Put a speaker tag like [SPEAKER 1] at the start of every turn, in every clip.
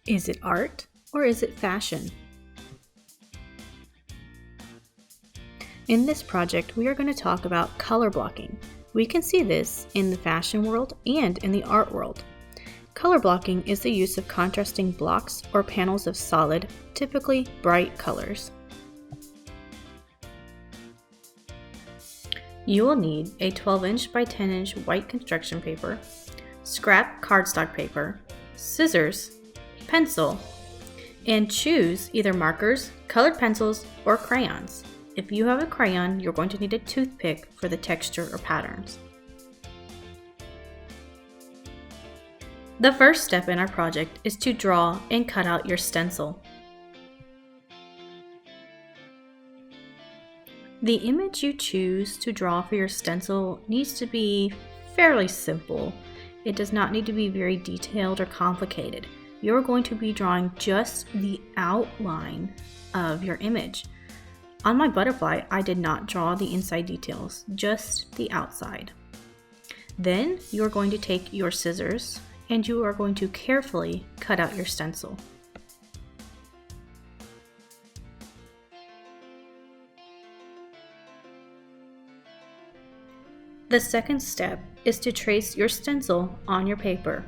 [SPEAKER 1] Is it art or is it fashion? In this project, we are going to talk about color blocking. We can see this in the fashion world and in the art world. Color blocking is the use of contrasting blocks or panels of solid, typically bright colors. You will need a 12-inch by 10-inch white construction paper, scrap cardstock paper, scissors, pencil, and choose either markers, colored pencils, or crayons. If you have a crayon, you're going to need a toothpick for the texture or patterns. The first step in our project is to draw and cut out your stencil. The image you choose to draw for your stencil needs to be fairly simple. It does not need to be very detailed or complicated. You're going to be drawing just the outline of your image. On my butterfly, I did not draw the inside details, just the outside. Then you're going to take your scissors and you are going to carefully cut out your stencil. The second step is to trace your stencil on your paper.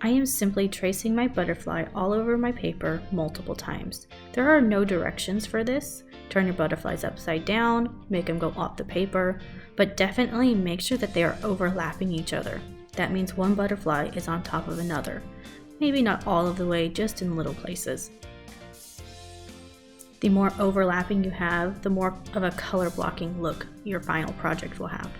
[SPEAKER 1] I am simply tracing my butterfly all over my paper multiple times. There are no directions for this. Turn your butterflies upside down, make them go off the paper, but definitely make sure that they are overlapping each other. That means one butterfly is on top of another. Maybe not all of the way, just in little places. The more overlapping you have, the more of a color blocking look your final project will have.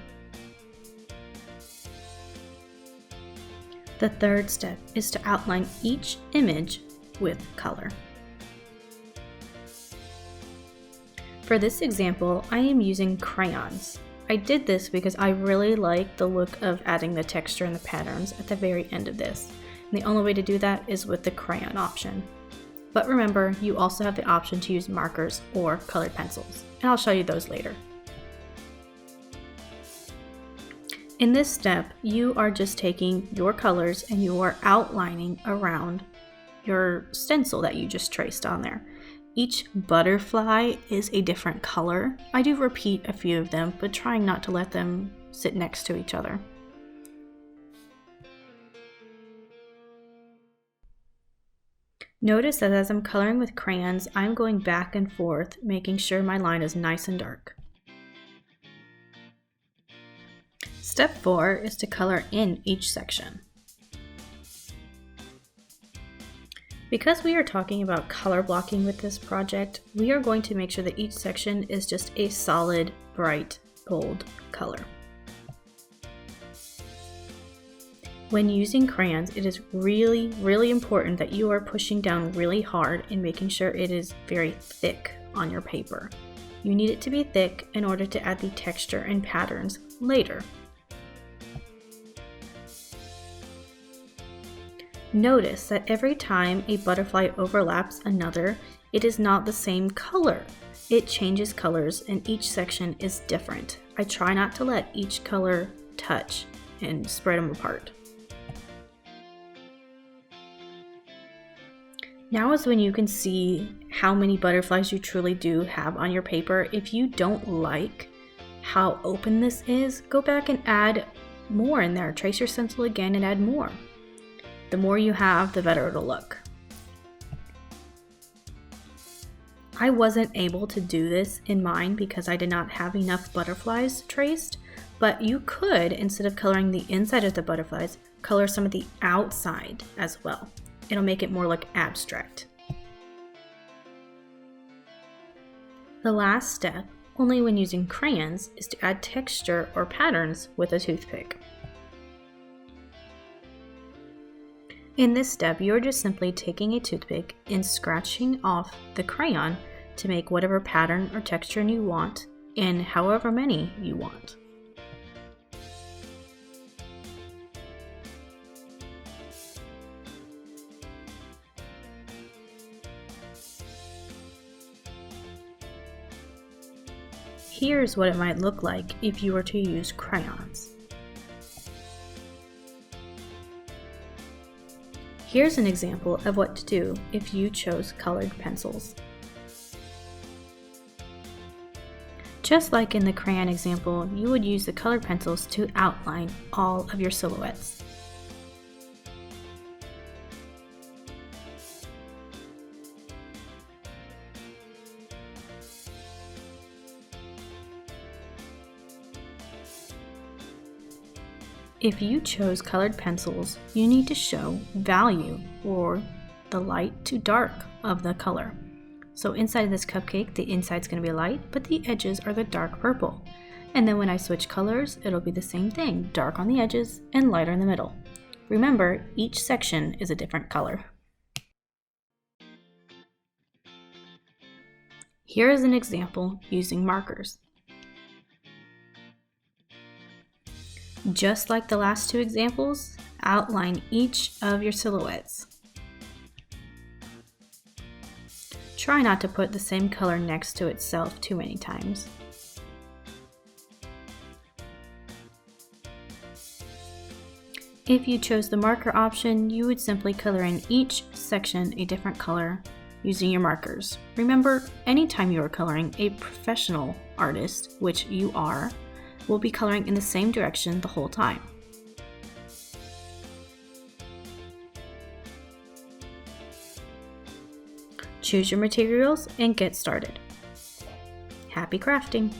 [SPEAKER 1] The third step is to outline each image with color. For this example, I am using crayons. I did this because I really like the look of adding the texture and the patterns at the very end of this. And the only way to do that is with the crayon option. But remember, you also have the option to use markers or colored pencils, and I'll show you those later. In this step, you are just taking your colors and you are outlining around your stencil that you just traced on there. Each butterfly is a different color. I do repeat a few of them, but trying not to let them sit next to each other. Notice that as I'm coloring with crayons, I'm going back and forth, making sure my line is nice and dark. Step 4 is to color in each section. Because we are talking about color blocking with this project, we are going to make sure that each section is just a solid, bright, gold color. When using crayons, it is really important that you are pushing down really hard and making sure it is very thick on your paper. You need it to be thick in order to add the texture and patterns later. Notice that every time a butterfly overlaps another, it is not the same color. It changes colors and each section is different. I try not to let each color touch and spread them apart. Now is when you can see how many butterflies you truly do have on your paper. If you don't like how open this is, go back and add more in there. Trace your stencil again and add more. The more you have, the better it'll look. I wasn't able to do this in mine because I did not have enough butterflies traced, but you could, instead of coloring the inside of the butterflies, color some of the outside as well. It'll make it more look abstract. The last step, only when using crayons, is to add texture or patterns with a toothpick. In this step, you're just simply taking a toothpick and scratching off the crayon to make whatever pattern or texture you want, and however many you want. Here's what it might look like if you were to use crayons. Here's an example of what to do if you chose colored pencils. Just like in the crayon example, you would use the colored pencils to outline all of your silhouettes. If you chose colored pencils, you need to show value, or the light to dark of the color. So inside of this cupcake, the inside's going to be light, but the edges are the dark purple. And then when I switch colors, it'll be the same thing, dark on the edges and lighter in the middle. Remember, each section is a different color. Here is an example using markers. Just like the last two examples, outline each of your silhouettes. Try not to put the same color next to itself too many times. If you chose the marker option, you would simply color in each section a different color using your markers. Remember, anytime you are coloring, a professional artist, which you are, will be coloring in the same direction the whole time. Choose your materials and get started. Happy crafting!